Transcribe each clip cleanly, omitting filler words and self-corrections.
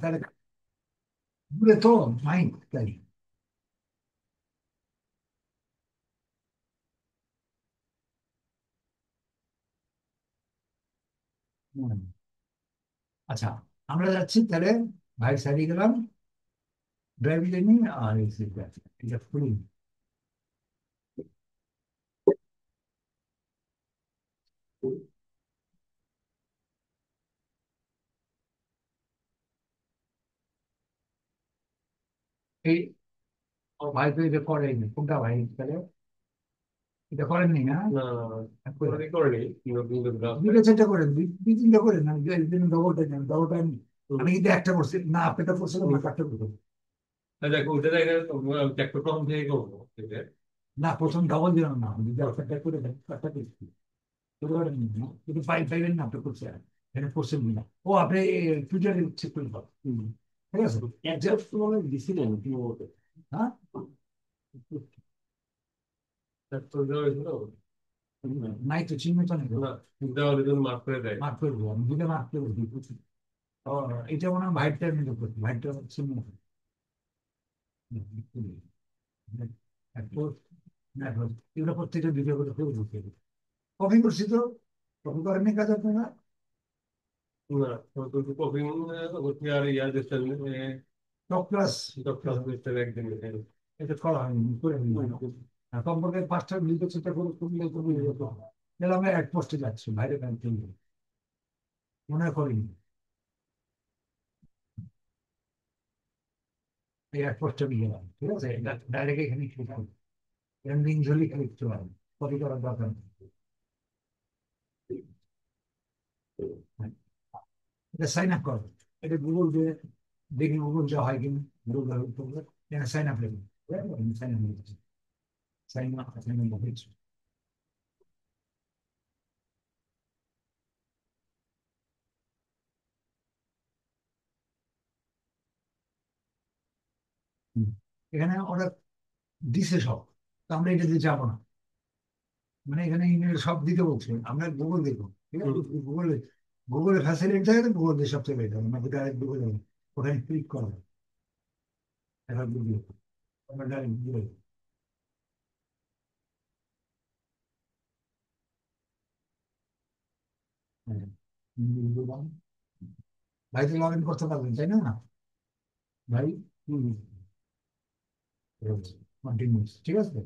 তাহলে দূরে তো মাইন্ড তাই। হুম। আচ্ছা, আমরা যাচ্ছি তাহলে, ভাই সারিয়ে গেলাম, ড্রাইভিং লাইনে আর এই সিটটা, ঠিক আছে খুলি। এই, ও ভাই তো এটা করেনি, কোনটা ভাই তাহলে? এটা করেননি না? না, ওটা করেনি। দুটো চেষ্টা করেন, দুই তিনটা করেন না, ডবলটা নেন, ডবলটা আমি, হুম। আমি কিন্তু একটা করছি না, আপনারটা করছিলাম না, কাটটা করবো। দেখো ওটা দেখে একটা প্রথম থেকে করবো, ঠিক আছে? না, প্রথম ডবল দিলাম না, আমি যদি একটা করে দেন, কাটটা করছি, করতে পারেন না, কিন্তু পাইবেন না, আপনি করছে এখানে করছেন না। ও আপনি টুইটারে চেক করে পাবেন। ঠিক আছে। অ্যাডজাস্ট করে দিছিলেন কি বলতে? হ্যাঁ, তো দেওয়া হয়েছিল নাই তো চিহ্ন তো নেই, না, দেওয়ার জন্য মার্ক করে দেয়। মার্ক করে দেবো, আমি দুটো মার্ক করে দিই। ও, এটা মনে হয় ভাইটটা আমি করছি, ভাইটটা চিহ্ন। এরপর দেখো, এগুলো প্রত্যেকটা ভিডিও করে করে দিতে হবে। কপি করছি তো, কপি করেননি কাজ আপনারা? না, তো কপি করতে আর ইয়ার দিচ্ছেন, টপ ক্লাস, ডক্টর দিচ্ছেন একদিন। এটা করা হয়নি, করে নিই। আর কমপক্ষে পাঁচটা ভিডিও সেটা করে করলে তুমি তাহলে আমরা এক পোস্টে যাচ্ছি বাইরে ব্যাংক থেকে, মনে করিনি এই এক পোস্টে নিয়ে গেলাম, ঠিক আছে, ডাইরেক্ট এখানে ক্লিক করবো, এখানে লিঙ্ক ঝুলি ক্লিক করতে পারবো, কপি করার দরকার নেই। হ্যাঁ, এটা সাইন আপ করো, এটা গুগল দিয়ে দেখি, গুগল যা হয় কিনা, গুগল করবে, এখানে সাইন আপ লিখুন, সাইন আপ লিখেছি, সাইন আপ, সাইন আপ লিখেছি। হুম। এখানে ওরা দিছে সব, তো আমরা এটা দিয়ে যাবো না, মানে এখানে ইমেল সব দিতে বলছে, আমরা গুগল দেখবো, ঠিক আছে, গুগলে, গুগলে ফ্যাসিলিটি থাকে তো গুগল দিয়ে সবচেয়ে বেটার, আমাকে ডাইরেক্ট গুগলে ওখানে ক্লিক করা যায়, এবার গুগল আমরা ডাইরেক্ট গুগলে। হ্যাঁ। বললাম, ভাই তো লগ ইন করতে পারবেন তাই না ভাই? কন্টিনিউস, ঠিক আছে।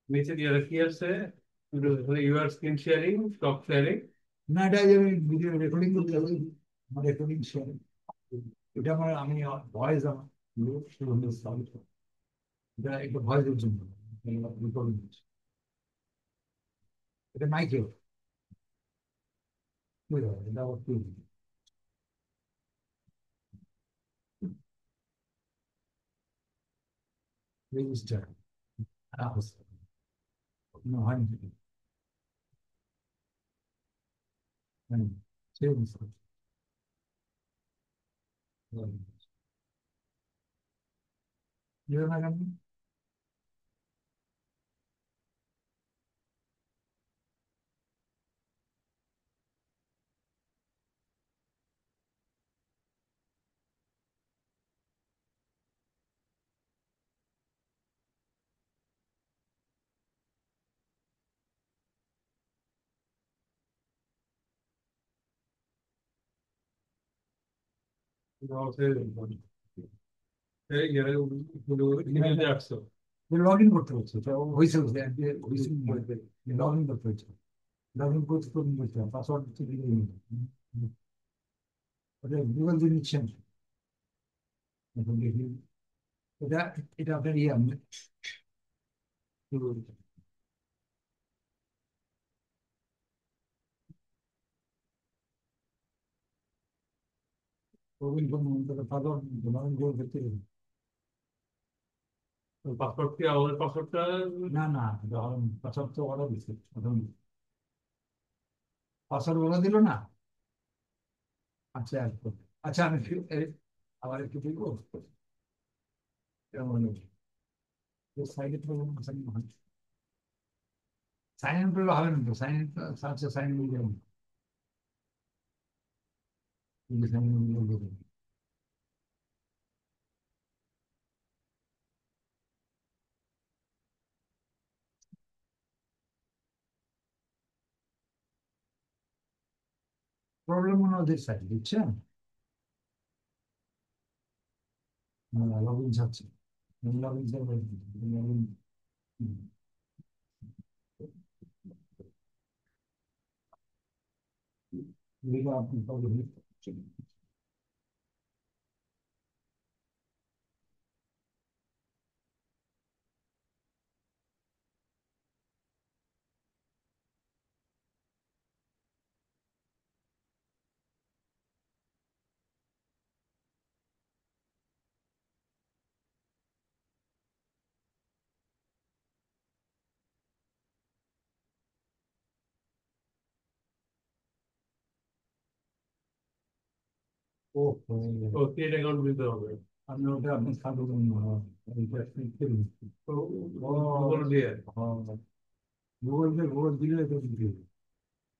নিচে দিয়ে কি আছে? Your screen sharing, stop sharing. না, এটা ভিডিও রেকর্ডিং করতে হবে, আমার রেকর্ডিং শেয়ার, এটা আমার, আমি ভয়েস আমার, এটা একটা ভয়েসের জন্য রেকর্ডিং, এটা মাইকে, এটা আবার কি রেজিস্টার, হয়নি, হয়নি, সেই বুঝতে না কেন? ইমেজে আসছো। লগ ইন করতে হচ্ছে, তো হয়েছে, লগ ইন করতে হচ্ছে, লগ ইন করতে করতে পাসওয়ার্ড হচ্ছে দিয়ে দিন। ওটা গুগল দিয়ে নিচ্ছেন, এখন দেখি, এটা, এটা আপনার ইয়ে, হুম। প্রবীণ কোন তাদের গোল করতে পাসপোর্ট কি আমাদের পাসপোর্টটা? না না, যখন পাসওয়ার্ড তো ওরা দিচ্ছে, প্রথম পাসওয়ার্ড ওরা দিল না। আচ্ছা একটু, আচ্ছা আমি আবার একটু দেখবো সাইডে সাইন ইন করলে হবে না তো, সাইন ইন সার্চে সাইন ইন করলে সাইন ইন। প্রবলেম মনে হয় ওদের সাইড, বুঝছেন? লগ ইন ছাড়ছে, লগ ইন ছাড়বে, লগ ইন। আপনি ও ও ক্রিয়েট অ্যাকাউন্ট দিতে হবে। আমি ওটা আপনি সাবধান তো গুগল দিয়ে। গুগল দিলে তো দিবে,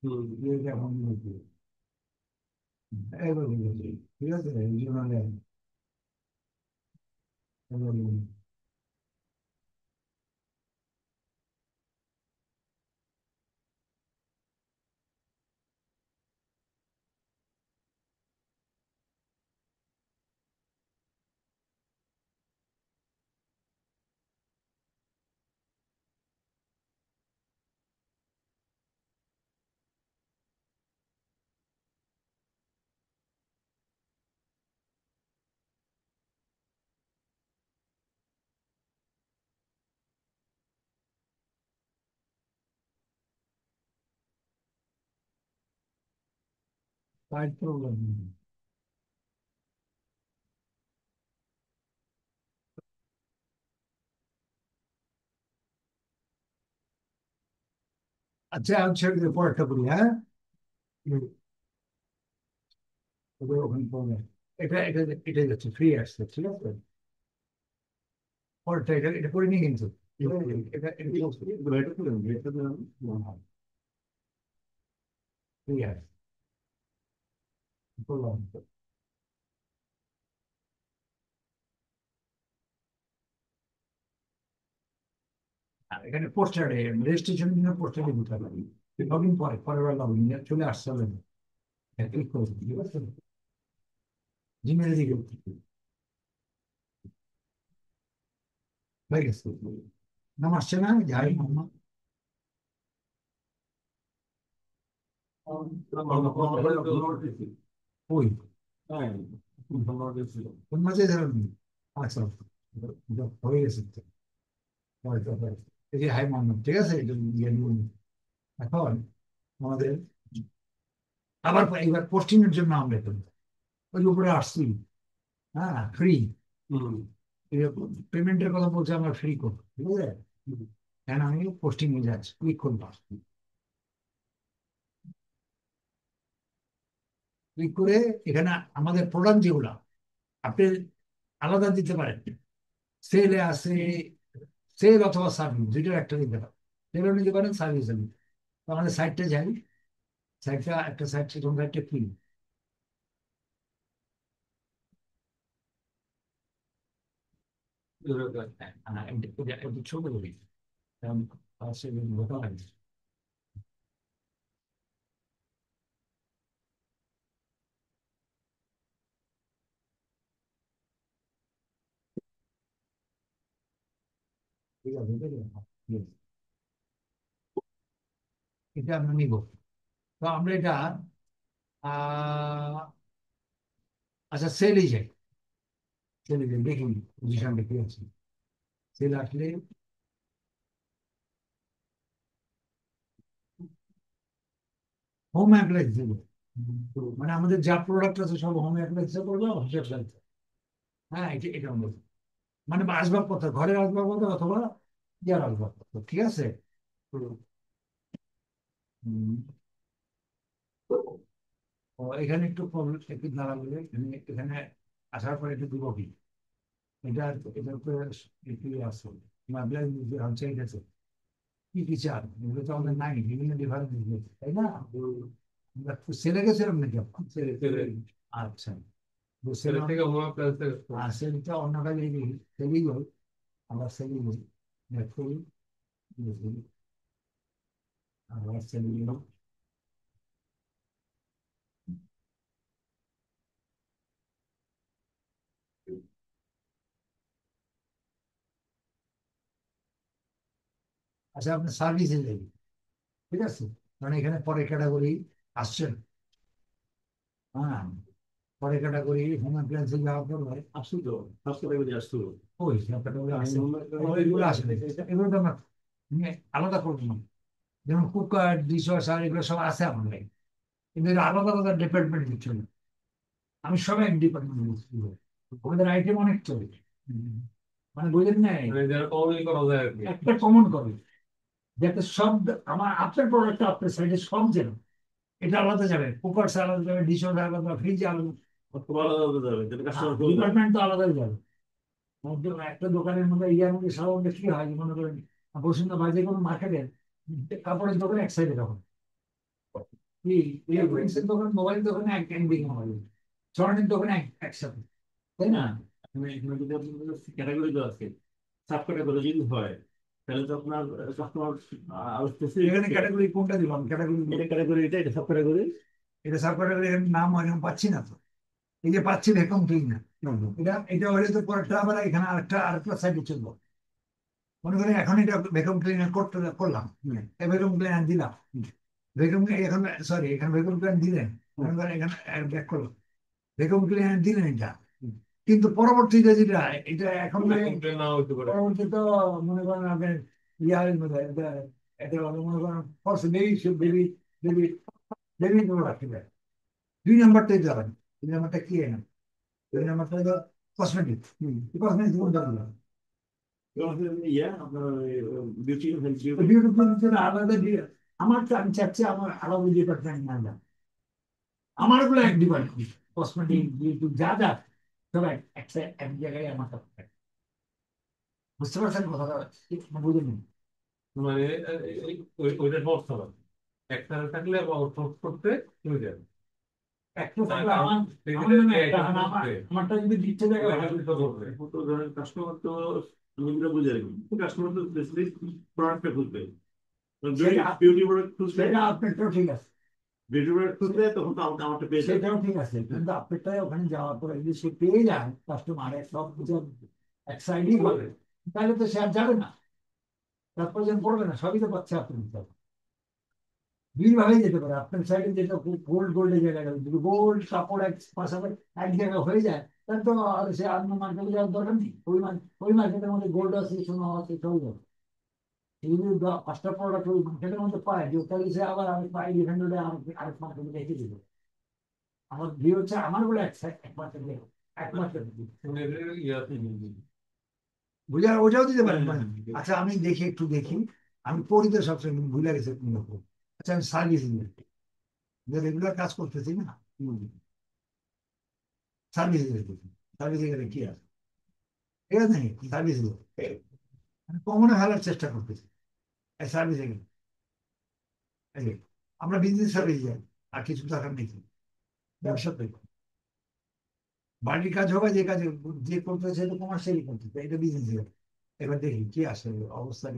হুম। দিয়ে এখন দিবে এবার দিবে, ঠিক আছে এই জন্য সাইড প্রবলেম। আচ্ছা আমি ছেড়ে দিয়ে পরেরটা করি, হ্যাঁ? হুম। ওদের ওখানে পড়বে, এটা এটা এটা যাচ্ছে ফ্রি আসছে, ঠিক আছে? পরেরটা এটা এটা করে নিয়ে কিন্তু এটা এটা ফ্রি আসছে, করলাম। আর এখানে পোস্টারে রেজিস্ট্রেশনের জন্য পোস্টারে দিতে হবে, লগ ইন পরে পরের বার লগ ইন চলে আসতে হবে, ক্লিক করে দিন, ঠিক আছে? জিমেল দিকে হয়ে গেছে, নাম আসছে না, যাই মোহাম্মদ ওই কোন মাঝে ধরেন। আচ্ছা হয়ে গেছে তো, হয়তো হয়তো। এই যে হাই মোহাম্মদ, ঠিক আছে, এটা দিয়ে নিন। এখন আমাদের আবার এইবার পোস্টিং এর জন্য আমরা করি, ওই যে উপরে আসছি, হ্যাঁ ফ্রি, হুম। পেমেন্টের কথা বলছে, আমরা ফ্রি করবো, ঠিক আছে? হুম। এখন আমি পোস্টিং এ যাচ্ছি, ক্লিক করবো, ক্লিক করে এখানে আমাদের প্রোডাক্ট যেগুলো আপনি আলাদা দিতে পারেন, সেলে আছে, সেল অথবা সার্ভিস দুইটার একটা দিতে পারেন, সেলও নিতে পারেন, সার্ভিসও নিতে পারেন। তো আমাদের সাইটটা যাই, সাইটটা একটা সাইট, সেরকম সাইটটা কি একটু ছোট করি, কারণ পাশে লোকাল আছে। ঠিক আছে, Yes. এটা আমরা নিব। তো আমরা এটা আহ আচ্ছা সেলই যাই, সেলে যাই দেখি পজিশনটা কি আছে, সেল আসলে হোম অ্যাপ্লায়েন্স দেবো, মানে আমাদের যা প্রোডাক্ট আছে সব হোম অ্যাপ্লায়েন্স করবো, হ্যাঁ এটা এটা আমরা বলবো। মানে আসবাবপত্র, ঘরের আসবাবপত্র অথবা ইয়ার আসবাবপত্র, ঠিক আছে। হুম। ও, এখানে একটু প্রবলেম একটু দাঁড়াবে, এখানে এখানে আসার পরে একটু দিব কি, এটা এটার উপরে একটু আছে, মাবলাই হচ্ছে এটা আছে। কি কি চার এগুলো তো আমাদের নাই, বিভিন্ন ডিপার্টমেন্ট, তাই না? আমরা সেলে গেছিলাম নাকি আপনার? আচ্ছা, ছেলে বুঝছিলাম। থেকে হোম প্লাস আর সেলটা অন্য কাজে সেলেই হয়, আমরা সেলই হই, দেখুন, বুঝলি, আমরা সেলই হই। আচ্ছা, আপনার সার্ভিসে যাই, ঠিক আছে, মানে এখানে পরে ক্যাটাগরি আসছেন, হ্যাঁ, পরে ক্যাটাগরি হোম অ্যাপ্লায়েন্সে যাওয়ার পর হয়, আসতো তো, ফার্স্ট ক্যাটাগরি আসতো। ওই ক্যাটাগরি আমি আসছে, মনে করি এগুলো আসে না, এগুলো তো আমরা আলাদা করবো না, যেমন কুকার ডিশ ওয়াশার এগুলো সব আছে আমাদের, কিন্তু এরা আলাদা আলাদা ডিপার্টমেন্ট দিচ্ছে না। আমি সব এক ডিপার্টমেন্ট, আমাদের আইটেম অনেক চলে, মানে বুঝলেন না, মানে যারা কমনলি করা যায় আর কি। একটা কমন করে, যাতে সব, আমার আপনার প্রোডাক্ট আপনার সাইডে সব যেন, এটা আলাদা যাবে, কুকার আলাদা যাবে, ডিশ ওয়াশার আলাদা, ফ্রিজ আলাদা, খুব আলাদা আলাদা যাবে, যেটা কাস্টমার বলবে। ডিপার্টমেন্ট তো আলাদাই যাবে। একটা দোকানের মধ্যে ইয়ার মধ্যে সাধারণত কি হয়, যে মনে করেন বসুন্ধরা বা যে কোনো মার্কেটের কাপড়ের দোকান এক সাইডে তখন, কি ইলেকট্রনিক্সের দোকান, মোবাইল দোকানে এক একদিকে মোবাইল, স্বর্ণের দোকানে একসাথে, তাই না? এখানে যদি আপনার ক্যাটাগরি দেওয়া আছে, সাব ক্যাটাগরি যদি হয়, তাহলে তো আপনার কাস্টমার আরো স্পেসিফিক। এখানে ক্যাটাগরি কোনটা দিলাম, ক্যাটাগরি এটা ক্যাটাগরি, এটা সাব ক্যাটাগরি। এটা সাব ক্যাটাগরি, নাম এরকম পাচ্ছি না তো, এই যে পাচ্ছি ভ্যাকুম ক্লিনার, এটা এটা হলে তো পরেরটা আবার এখানে আরেকটা সাইডে চলবো, মনে করেন এখন এটা ভ্যাকুম ক্লিনার করতে করলাম, এই ভ্যাকুম ক্লিনার দিলাম, ভ্যাকুম এখন, সরি এখানে ভ্যাকুম ক্লিনার দিলেন, মনে করেন এখানে ব্যাক করলাম, ভ্যাকুম ক্লিনার দিলেন এটা, কিন্তু পরবর্তীতে যেটা, এটা এখন কমপ্লেন নাও হতে পারে। পরবর্তীতে তো মনে করেন আপনার ইয়ারের মধ্যে এটা হলো মনে করেন false baby, baby, baby, baby রাখতে পারে। দুই নাম্বারটা দিতে হবে, দুই নাম্বারটা কি না, দুই নাম্বারটা হলো কসমেটিক, কসমেটিক কোনটা দিলাম, ইয়া আপনার বিউটি হেলথ। বিউটি আলাদা দিয়ে, আমার তো আমি চাচ্ছি আমার আলাদা ডিপার্টমেন্ট না যাক, আমার গুলো এক ডিপার্টমেন্ট, কসমেটিক বিউটি যা যা সব এক জায়গায় আমার থাকবে। বুঝতে পারছেন কথাটা? বুঝলেন? মানে ওইটা সমস্যা না, একসাথে থাকলে আউটসোর্স করতে চলে যাবে। একটু থাকলে আমার, আমার টেবিলের নামে যে একটা, আইটেম মানে করবে আমারটা যদি দিচ্ছে জায়গা ওইটা ভালো। কিন্তু করবে। তো ধরেন কাস্টমার তো নিজেরা বুঝে রাখবেন, কাস্টমার তো স্পেসিফিক প্রোডাক্টটা খুঁজবে, সেটা বিউটি প্রোডাক্ট খুঁজবে, সেটা আপনারটাও ঠিক আছে, বিউটি প্রোডাক্ট খুঁজলে তখন তো আমারটা পেয়ে যাবে। সেটাও ঠিক আছে, কিন্তু আপনারটাই ওখানে যাওয়ার পরে যদি সে পেয়ে যায় কাস্টমার সব কিছু এক সাইডই পাবে, তাহলে তো সে আর যাবে না, তার প্রয়োজন পড়বে না, সবই তো পাচ্ছে আপনি দিতে হবে। দুই ভাবেই যেতে পারে, আপনার সাইডে যেটা গোল্ড গোল্ডের জায়গায় যাবে, যদি গোল্ড কাপড় এক পাশাপাশি এক জায়গায় হয়ে যায়, তাহলে তো আর সে অন্য মার্কেটে যাওয়ার দরকার নেই, ওই মার্কেটের মধ্যে গোল্ড আছে, সোনা আছে, সবই যাবে। এই যদি পাঁচটা প্রোডাক্ট ওই মার্কেটের মধ্যে পায়, যে তাহলে সে আবার আমি পাই ডিফেন্ডারে আরেক মার্কেটে রেখে দিবে। আমার ভিউ হচ্ছে আমার বলে এক সাইড এক মার্কেটে, এক মার্কেটে মানে ইয়াতে বুঝা, ওটাও দিতে পারেন হ্যাঁ, মানে। হ্যাঁ, আচ্ছা আমি দেখি, একটু দেখি, আমি পড়ি তো সবসময় ভুলে গেছে কোন রকম। আচ্ছা আমি সার্ভিস রেগুলার কাজ করতেছি না, সার্ভিস সার্ভিস এখানে কি আছে, ঠিক আছে নাকি সার্ভিস কমনে ফেলার চেষ্টা করতেছি, এই সার্ভিস এখানে, এই যে, আমরা বিজনেস সার্ভিস যাই, আর কিছু টাকা নেই, ব্যবসা তো বাড়ির কাজ হবে, যে কাজে যে করতে সেটা কমার্শিয়ালি করতে, এটা বিজনেস। এবার দেখি কি আসে অবস্থা,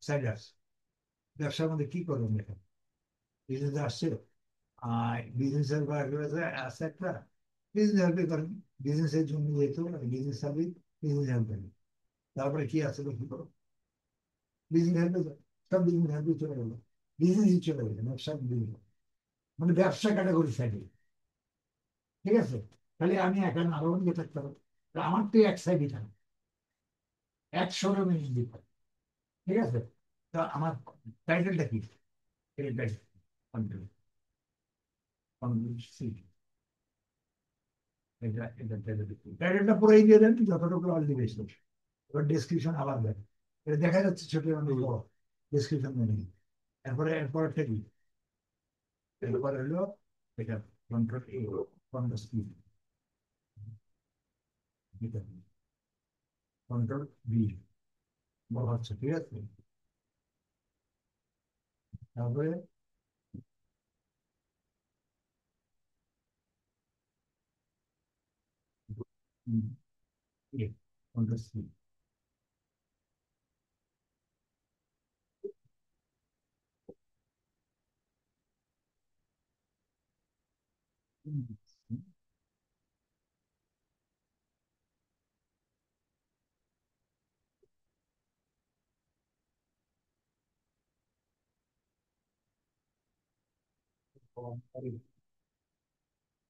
সাইডে আসছে, ব্যবসার মধ্যে কি করবেন এখন, বিজনেস আসছে, বিজনেস আছে একটা, বিজনেস হেল্পে করেন, বিজনেসের জন্য যেহেতু বিজনেস সার্ভিস, বিজনেস হেল্পে, তারপরে কি আছে কি করো, বিজনেস হেল্পে, সব বিজনেস হেল্পে চলে গেলো, বিজনেসই চলে গেলো, ব্যবসা মানে ব্যবসা ক্যাটাগরি সাইডে, ঠিক আছে। তাহলে আমি এখানে আরো অনেকে থাকতে পারবো, আমার তো এক সাইডই থাকে, এক শোরুমে দিতে পারি, ঠিক আছে। তা আমার টাইটেলটা কি, এই টাইটেল টাইটেলটা পুরো দিয়ে দেন যতটুকু অলরেডি বেশি, এবার ডেসক্রিপশন আবার দেন, এটা দেখা যাচ্ছে ছোট অনেক বড় ডেসক্রিপশন দেন। এরপরটা কি, এরপর হলো এটা কন্ট্রোল এ, কন্ট্রোল স্পিড, কন্ট্রোল বি বলা হচ্ছে, ঠিক আছে। তারপরে কন্ট্রোল সি,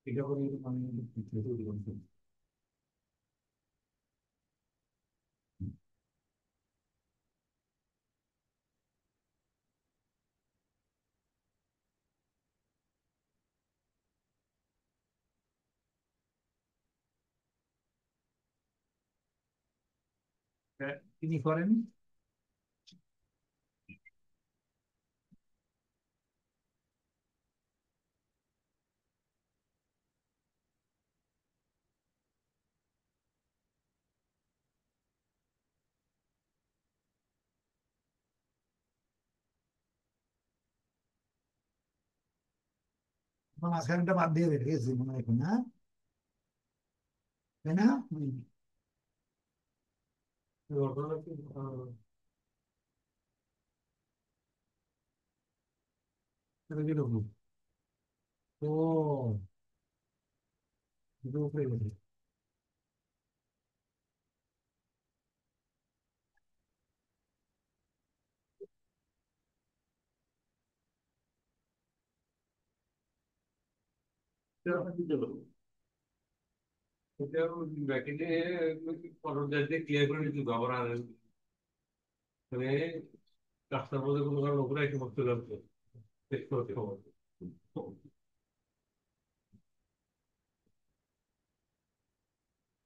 এটা করে মানে তিনি করেন। মাঝখানটা বাদ দিয়ে রেখে গেছি মনে হয়, না তাই না? ঘটনা কি এটা কিরকম? ও এটা উপরে গেছে। দিতে পারবো। এটা ব্যাকেটে ফটোটা ক্লিয়ার করে দিতে হবে, আবার মানে রাস্তার মধ্যে কোনো কারণ ওপরে একটু করতে লাগবে, দেখতে হতে হবে।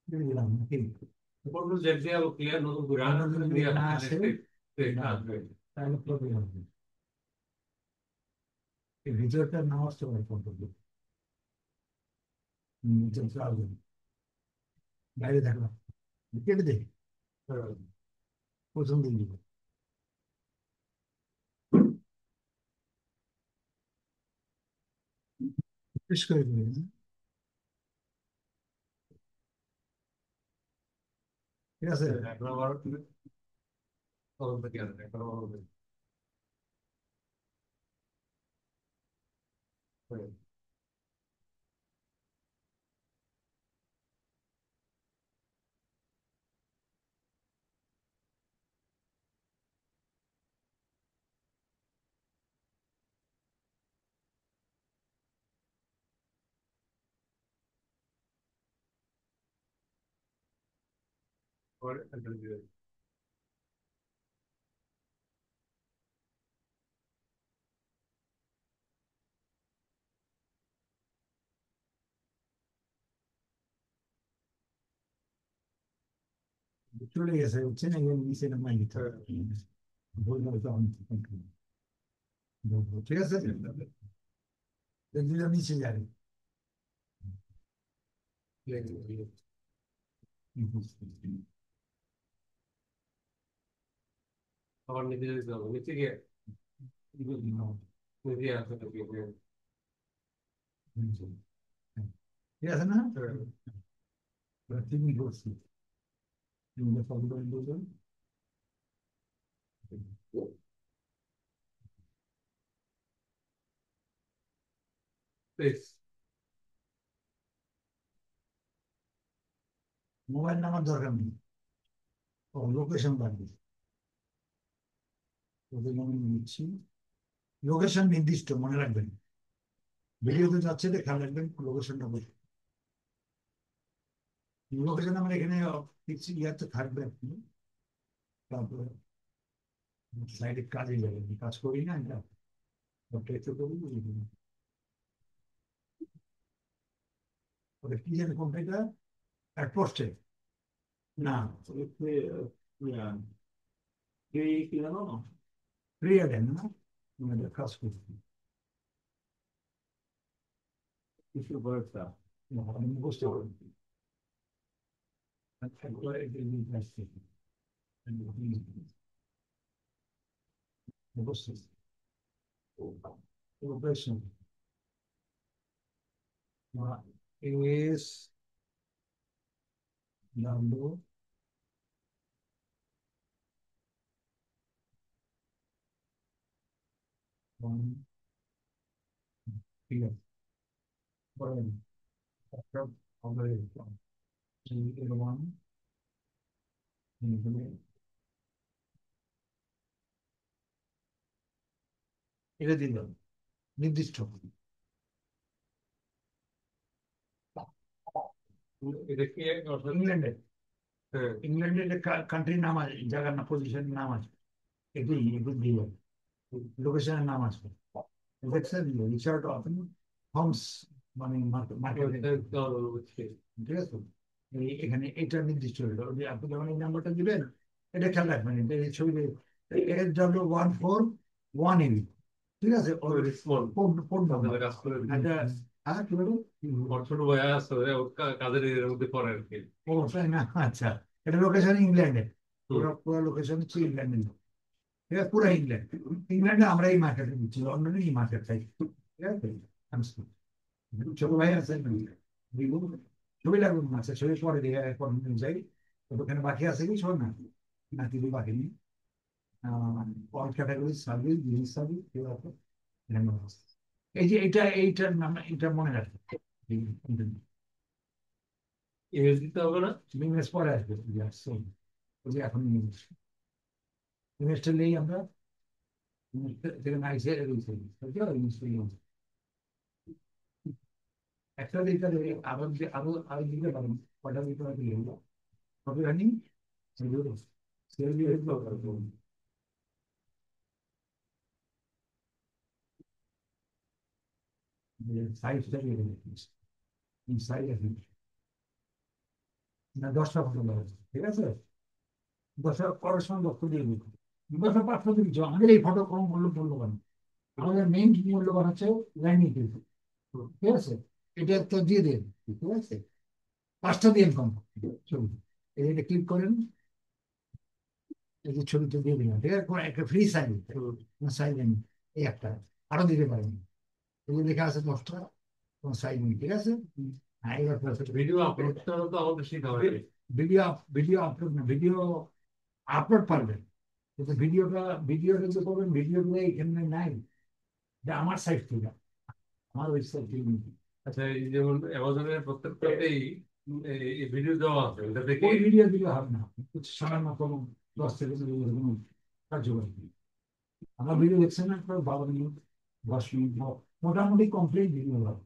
দিয়ে দিলাম নাকি? কোনো জেট দিয়ে ক্লিয়ার নতুন করে অন্য যদি দিয়ে না আসবে, আসে, আসবে। তাহলে প্রবলেম হবে। এই ভিতরটা না আসতে পারে কন্ট্রোল, নিচে আসবে, বাইরে থাকলাম, কেটে দে, হ্যাঁ। প্রথম দিন দিব, শেষ করে দিবি, ঠিক আছে। এখন আবার তদন্ত কি আসবে, এখন আবার হবে। হ্যাঁ। আবার একটা দিয়ে দেবে। চলে গেছে, হচ্ছে না, এবার নিচে নামাই নিতে হ্যাঁ। হবে। ভুল হয়তো আমি বলবো, ঠিক আছে, দিলে নিচে যাবে। আবার নিচে যেতে হবে, নিচে গিয়ে নিজে আসবে নাকি? ঠিক আছে না? হ্যাঁ। তিনি করছি, তুমি ফলো করে বলবেন। বেশ। মোবাইল নাম্বার দরকার নেই, ও লোকেশন লাগবে, ওদের আমি নিচ্ছি, লোকেশন নির্দিষ্ট মনে রাখবেন, ভিডিওতে যাচ্ছে যে খেয়াল রাখবেন লোকেশনটা বলুন। লোকেশন আমার এখানে কিছু ইয়াতে থাকবে আপনি, তারপরে সাইডে কাজে যাবেন, কাজ করি না এটা, সবটাই তো করি। ওটা কি জানি কোনটা এটা পোস্টে না কি জানো ক্রিয়েটেন না আমাদের কাজ করছি কিছু বয়সটা আমি বুঝতে পারি একবার এটা নিয়ে আসছি বুঝছি operation is number one here. One after already one. এটা দিল নির্দিষ্ট এটা কি অর্থাৎ ইংল্যান্ডে হ্যাঁ ইংল্যান্ডের কান্ট্রির নাম আছে জায়গার না পজিশনের নাম আছে এগুলি এগুলি দিয়ে লোকেশনের নাম আছে দেখছেন রিচার্ড অফেন হোমস মানে মার্কেটে ঠিক আছে এখানে এটা নির্দিষ্ট হলো আপনি যখন এই নাম্বারটা দিবেন এটা খেয়াল রাখবেন এই ছবিতে SW141AB ঠিক আছে স্মল কোড নাম্বার কাজ করে এটা হ্যাঁ কি বলুন ওর ছোট ভাই আছে ওর কাজের এর মধ্যে পড়ে আর কি ও তাই না আচ্ছা এটা লোকেশন ইংল্যান্ডে হুম। পুরো লোকেশন হচ্ছে ইংল্যান্ডে ঠিক আছে পুরো ইংল্যান্ড ইংল্যান্ডে আমরা এই মার্কেটে দিচ্ছি লন্ডনে এই মার্কেট চাই ঠিক আছে ছোট ভাই আছে বিভু ছবি লাগবে না আচ্ছা ছবি পরে দিয়ে এখন যাই তো ওখানে বাকি আছে কি শোন না না কিছু বাকি নেই all category service business service কেউ আছে এখানে আছে। এই যে এইটার নাম এটা মনে রাখবে ইংরেজি দিতে হবে না ইংরেজ পরে আসবে ওই যে এখন ইংলিশ ইংলিশটা নেই আমরা থেকে না এসে একটা দিকে আরো আরো আরো দিতে পারেন কটা দিতে পারেন কত রানিং সাইজটা সাইজ আছে না 10টা ফটো লাগবে ঠিক আছে 10টা পড়াশোনা দক্ষ দিয়ে দিই 10টা পাঁচটা দিচ্ছ আমাদের এই ফটো কম মূল্যবান আমাদের মেইন মূল্যবান হচ্ছে লাইনিং ঠিক আছে এটা তো দিয়ে দেন ঠিক আছে 5টা দিয়ে কম ছবি এটা ক্লিক করেন এই যে ছবিটা দিয়ে দিলাম ঠিক আছে একটা ফ্রি সাইন সাইন এই একটা আরো দিতে পারেন এই যে লেখা আছে 10টা তোমার সাইন ঠিক আছে হ্যাঁ এবার ভিডিও আপলোড তো আমাদের শিখা হয় ভিডিও ভিডিও আপলোড না ভিডিও আপলোড পারবেন কিন্তু ভিডিওটা যে করবেন ভিডিওগুলো এখানে নাই যে আমার সাইট থেকে আমার ওয়েবসাইট থেকে আচ্ছা এই যেমন অ্যামাজনের প্রত্যেকটাতেই ভিডিও দেওয়া আছে এটা দেখে ওই ভিডিও দিলে হবে না কিছু সামান্য কোনো 10 সেকেন্ড কোনো কার্যকরী আমার ভিডিও দেখছেন না 12 মিনিট 10 মিনিট মোটামুটি কমপ্লিট ভিডিও হবে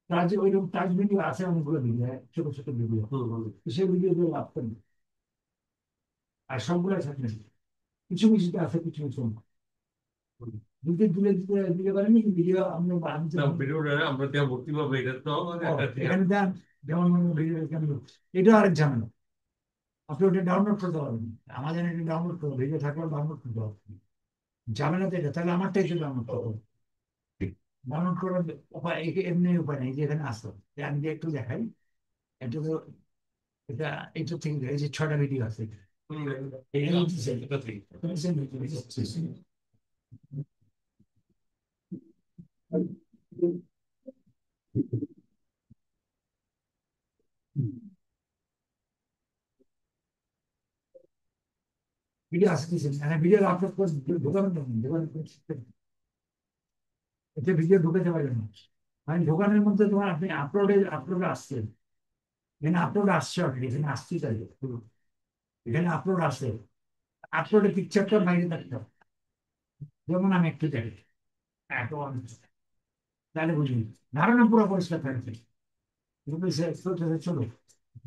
তার যে ওইরকম টাচ ভিডিও আছে অনেকগুলো ভিডিও ছোট ছোট ভিডিও সেই ভিডিও দিয়ে লাভ করেন আর সবগুলো থাকবে কিছু কিছুতে আছে কিছু কিছু না। দুটো দূরে দিতে দিতে পারেন ভিডিও আপনি ভিডিওটা আমরা দেওয়া ভর্তি পাবো এটা তো এখানে দেন যেমন ভিডিও এখানে এটা আরেক ঝামেলা আপনি ওটা ডাউনলোড করতে পারবেন আমাদের এটা ডাউনলোড করতে ভিডিও থাকলে ডাউনলোড করতে পারবেন ঝামেলা তো এটা তাহলে আমারটাই তো ডাউনলোড করতে হবে ডাউনলোড করার উপায় এমনি উপায় নেই যে এখানে আসতো আমি যে একটু দেখাই এটা তো এটা এটা থেকে এই যে 6টা ভিডিও আছে ভিডিও আসতেছেন ভিডিও আপলোড করে ঢোকাবেন দোকানে এতে ভিডিও ঢুকাতে পারবেন না মানে ঢোকানোর মধ্যে তোমার আপনি আপলোডে আসছেন এখানে আপলোড আসছে অলরেডি এখানে আসছি তাই এখানে আপলোড আসছে আপলোডে পিকচারটা বাইরে থাকতে হবে যেমন আমি একটু দেখি এখন তাহলে বুঝুন ধারণা পুরো পরিষ্কার থাকবে কিন্তু চলো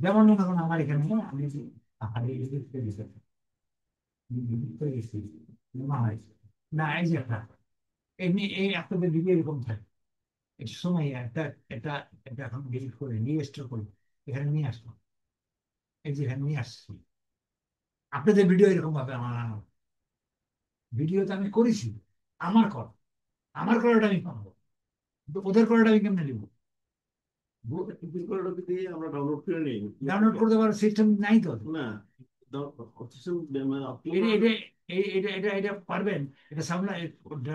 যেমন মনে করুন আমার এখানে আমি না এই যে একটা এমনি এই আপনাদের ভিডিও এরকম থাকে একটু সময় একটা এটা এটা এখন ডিলিট করে রিস্টোর করি, এখানে নিয়ে আসবো, এই যে এখানে নিয়ে আসছি। আপনাদের ভিডিও এরকম ভাবে আমার ভিডিও তো আমি করেছি, আমার কর, আমার করাটা আমি পাবো, কিন্তু ওদের করাটা আমি কেমনে নিবো? দিয়ে আমরা ডাউনলোড করে নিই ডাউনলোড করতে পারার সিস্টেম নাই তো। না। এটা এটা এটা এটা এটা পারবেন? এটা সামনে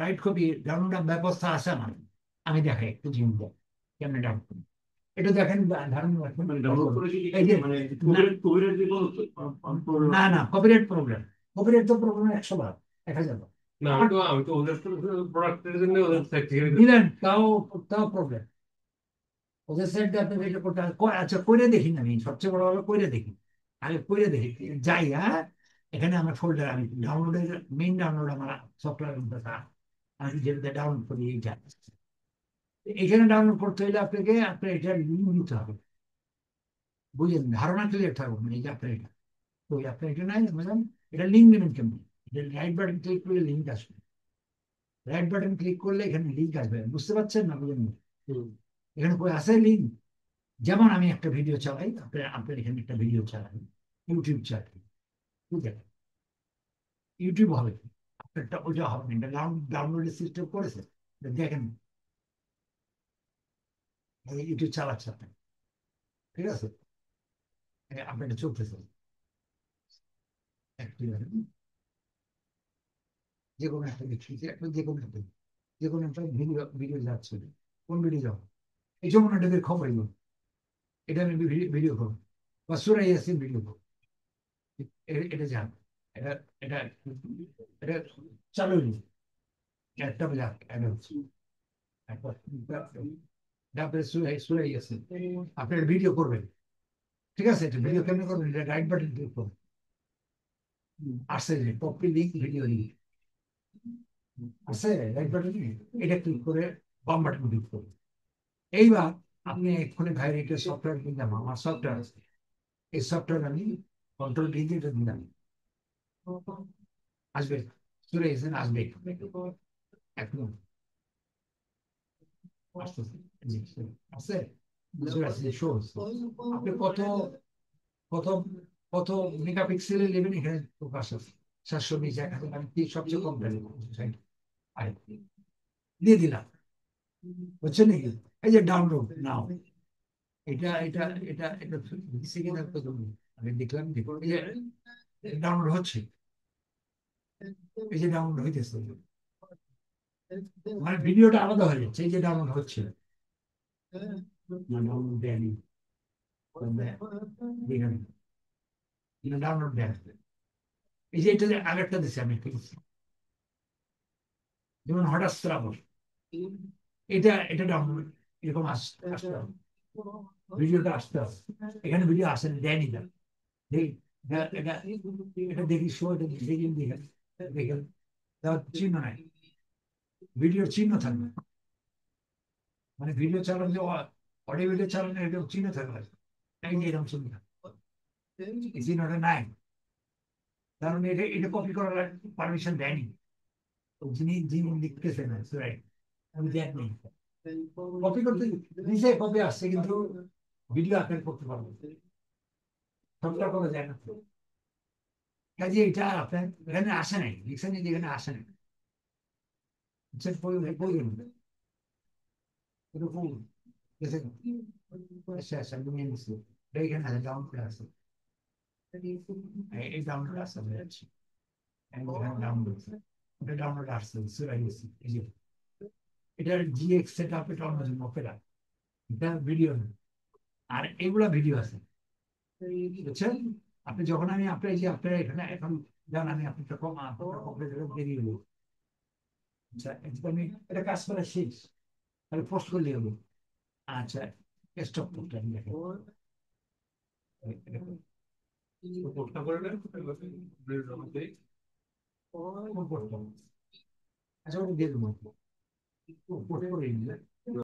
রাইট কপি ডাউনলোড ব্যবস্থা আছে আমার, আমি দেখাই একটু জিনিস কেমনে ডাউনলোড করি। এটা দেখেন, ধারণ রাখুন। মানে ডাউনলোড করে কি এই যে মানে না কবিরের যে না না, কপিরাইট প্রবলেম, কপিরাইট তো প্রবলেম 100 বার, 1000 বার। না, আমি তো ওদের প্রোডাক্টের জন্য ওদের সাইট থেকে দিলেন তাও, তাও প্রবলেম। ওদের সাইড আপনি এটা করতে আচ্ছা করে দেখি না, আমি সবচেয়ে বড় ভাবে করে দেখি, আগে করে দেখি যাই। হ্যাঁ, এখানে আমার ফোল্ডার, আমি ডাউনলোডের মেইন ডাউনলোড আমার সফটওয়্যার, আমি যেটা ডাউনলোড করি এইটা, এখানে ডাউনলোড করতে হলে আপনাকে আপনার এটা লিঙ্ক দিতে হবে, বুঝলেন? ধারণা ক্লিয়ার থাকবে, মানে এই যে আপনার এটা, তো আপনার এটা নাই ম্যাডাম, এটা লিঙ্ক নেবেন কেমন? এটা রাইট বাটন ক্লিক করলে লিঙ্ক আসবে, রাইট বাটন ক্লিক করলে এখানে লিঙ্ক আসবে, বুঝতে পারছেন না? বুঝলেন? এখানে কই আছে লিঙ্ক? যেমন আমি একটা ভিডিও চালাই, আপনার আপনার এখানে একটা ভিডিও চালাই, ইউটিউব চালাই, ঠিক আছে? ইউটিউব হবে, আপনারটা ওইটা হবে না, এটা ডাউনলোডের সিস্টেম করেছে, এটা দেখেন, ইউটিউব চালাচ্ছে আপনি, ঠিক আছে? আপনার এটা চলতেছে, যে কোনো একটা দেখছি, যে কোনো একটা ভিডিও ভিডিও যাচ্ছে, কোন ভিডিও যাবো? এই যেমন একটা খবর এলো, এটা আমি ভিডিও করবো, বা সুরাই ইয়াসিন ভিডিও করবো, এটা যান, এটা এটা এটা চালু নেই, একটা যাক, এটা হচ্ছে তারপরে সুরাই সুরাই ইয়াসিন, আপনার ভিডিও করবেন, ঠিক আছে? এটা ভিডিও কেমন করবেন? এটা রাইট বাটন ক্লিক করবেন, আসছে যে কপি লিঙ্ক ভিডিও লিঙ্ক আছে, রাইট বাটন, এটা ক্লিক করে বাম বাটন ক্লিক করবেন। এইবার আপনি এক্ষুনি ভাইয়ের এটা সফটওয়্যার কিনলাম, আমার সফটওয়্যার আছে, এই সফটওয়্যার আমি কন্ট্রোল ডি দিয়ে এটা দিলাম, আসবে, চলে এসেছেন, আসবে এখন, আসতেছে, জি, আছে, চলে আসছে, শো হচ্ছে। আপনি কত কত কত মেগাপিক্সেলে নেবেন এখানে প্রকাশ আছে, 720, 1000, আমি কি সবচেয়ে কম দামে দিয়ে দিলাম, বুঝছেন নাকি? এই যে ডাউনলোড নাও, এটা এটা এটা এটা দিচ্ছে কিনা তো আমি দেখলাম, দেখুন এই যে ডাউনলোড হচ্ছে, এই যে ডাউনলোড হইতেছে, মানে ভিডিওটা আলাদা হয়ে যাচ্ছে, এই যে ডাউনলোড হচ্ছে, ডাউনলোড দেয়নি, ডাউনলোড দেয়, এই যে এটা আগেরটা দিচ্ছে আমি, ঠিক আছে? যেমন হঠাৎ শ্রাবণ, এটা এটা ডাউনলোড এরকম আসতে আসতে হবে, ভিডিওটা আসতে হবে, এখানে ভিডিও আসেনি, দেয়নি, দেখি এটা এটা দেখি, শো এটা দেখি, দেখেন দেখেন, তার চিহ্ন নাই, ভিডিওর চিহ্ন থাকবে, মানে ভিডিও চালানো যে অডিও ভিডিও চালানো এরকম চিহ্ন থাকবে, এই যে এরকম চিহ্ন, এই চিহ্নটা নাই, কারণ এটা এটা কপি করার পারমিশন দেয়নি, তো যিনি যিনি লিখতেছেন, রাইট, আমি দেখ নেই, কপি করতে নিচে কপি আসছে, কিন্তু ভিডিও আপলোড করতে পারবো, সবটা করা যায় না, কাজে এটা আপনার এখানে আসে নাই, লিখছেন যে এখানে আসে নাই, প্রয়োজন এরকম, আচ্ছা আচ্ছা, আমি নিয়ে নিচ্ছি, এইখানে আছে, ডাউনলোড আছে, এই ডাউনলোড আছে, ডাউনলোড, এটা ডাউনলোড আসছে, সুরাই গেছি, এই যে এটার জিএক্স সেট আপ, এটা অন্য অপেরা, এটা ভিডিও না, আর এগুলা ভিডিও আছে, বুঝছেন? আপনি যখন আমি আপনার এই যে আপনার এখানে এখন যান, আমি আপনার কম বেরিয়ে দেবো, আচ্ছা আমি এটা কাজ করা শেষ, তাহলে পোস্ট করলে হবে, আচ্ছা স্টপ করতে আমি দেখেন, পোস্টটা করে নেন, আচ্ছা ওটা দিয়ে দেবো, পোস্ট করে দিন।